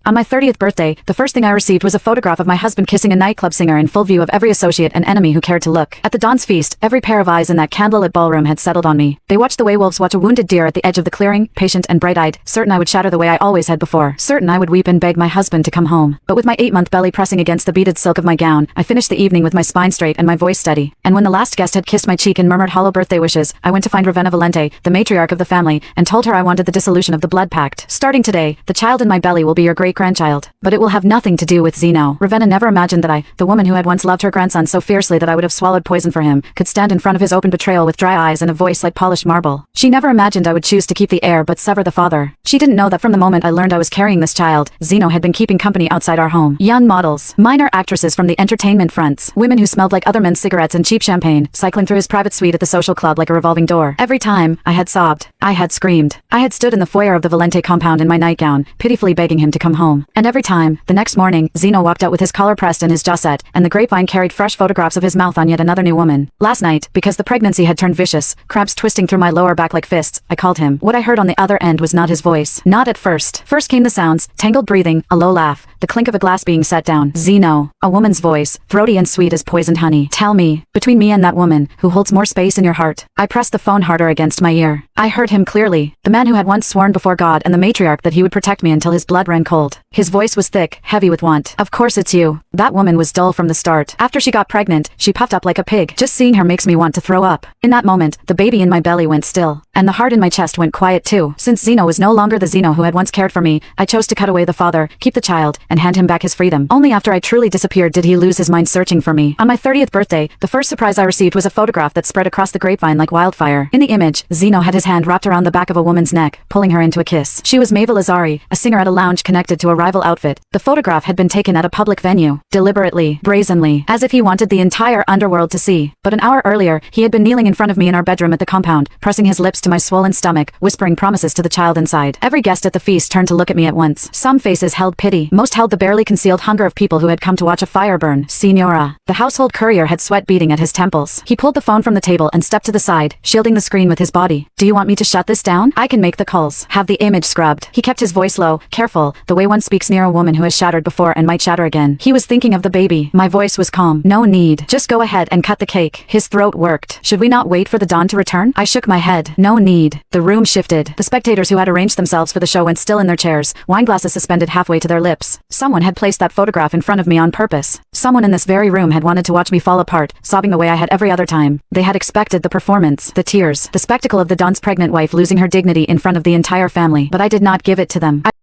On my 30th birthday, the first thing I received was a photograph of my husband kissing a nightclub singer in full view of every associate and enemy who cared to look. At the Don's feast, every pair of eyes in that candlelit ballroom had settled on me. They watched the way wolves watch a wounded deer at the edge of the clearing, patient and bright-eyed, certain I would shatter the way I always had before, certain I would weep and beg my husband to come home. But with my 8-month belly pressing against the beaded silk of my gown, I finished the evening with my spine straight and my voice steady. And when the last guest had kissed my cheek and murmured hollow birthday wishes, I went to find Ravenna Valente, the matriarch of the family, and told her I wanted the dissolution of the blood pact. Starting today, the child in my belly will be your great-grandchild. But it will have nothing to do with Zeno. Ravenna never imagined that I, the woman who had once loved her grandson so fiercely that I would have swallowed poison for him, could stand in front of his open betrayal with dry eyes and a voice like polished marble. She never imagined I would choose to keep the heir but sever the father. She didn't know that from the moment I learned I was carrying this child, Zeno had been keeping company outside our home. Young models, minor actresses from the entertainment fronts, women who smelled like other men's cigarettes and cheap champagne, cycling through his private suite at the social club like a revolving door. Every time, I had sobbed. I had screamed. I had stood in the foyer of the Valente compound in my nightgown, pitifully begging him to come home. And every time, the next morning, Zeno walked out with his collar pressed and his jaw set, and the grapevine carried fresh photographs of his mouth on yet another new woman. Last night, because the pregnancy had turned vicious, cramps twisting through my lower back like fists, I called him. What I heard on the other end was not his voice. Not at first. First came the sounds, tangled breathing, a low laugh, the clink of a glass being set down. Zeno. A woman's voice, throaty and sweet as poisoned honey. Tell me, between me and that woman, who holds more space in your heart? I pressed the phone harder against my ear. I heard him clearly, the man who had once sworn before God and the matriarch that he would protect me until his blood ran cold. His voice was thick, heavy with want. Of course it's you. That woman was dull from the start. After she got pregnant, she puffed up like a pig. Just seeing her makes me want to throw up. In that moment, the baby in my belly went still, and the heart in my chest went quiet too. Since Zeno was no longer the Zeno who had once cared for me, I chose to cut away the father, keep the child, and hand him back his freedom. Only after I truly disappeared did he lose his mind searching for me. On my 30th birthday, the first surprise I received was a photograph that spread across the grapevine like wildfire. In the image, Zeno had his hand wrapped around the back of a woman's neck, pulling her into a kiss. She was Maeva Lazari, a singer at a lounge connected to a rival outfit. The photograph had been taken at a public venue, deliberately, brazenly, as if he wanted the entire underworld to see. But an hour earlier, he had been kneeling in front of me in our bedroom at the compound, pressing his lips to my swollen stomach, whispering promises to the child inside. Every guest at the feast turned to look at me at once. Some faces held pity, most held the barely concealed hunger of people who had come to watch a fire burn. Signora. The household courier had sweat beading at his temples. He pulled the phone from the table and stepped to the side, shielding the screen with his body. Do you want me to shut this down? I can make the calls. Have the image scrubbed. He kept his voice low, careful, the way one speaks near a woman who has shattered before and might shatter again. He was thinking of the baby. My voice was calm. No need. Just go ahead and cut the cake. His throat worked. Should we not wait for the Don to return? I shook my head. No need. The room shifted. The spectators who had arranged themselves for the show went still in their chairs, wineglasses suspended halfway to their lips. Someone had placed that photograph in front of me on purpose. Someone in this very room had wanted to watch me fall apart, sobbing the way I had every other time. They had expected the performance, the tears, the spectacle of the Don's pregnant wife losing her dignity in front of the entire family, but I did not give it to them.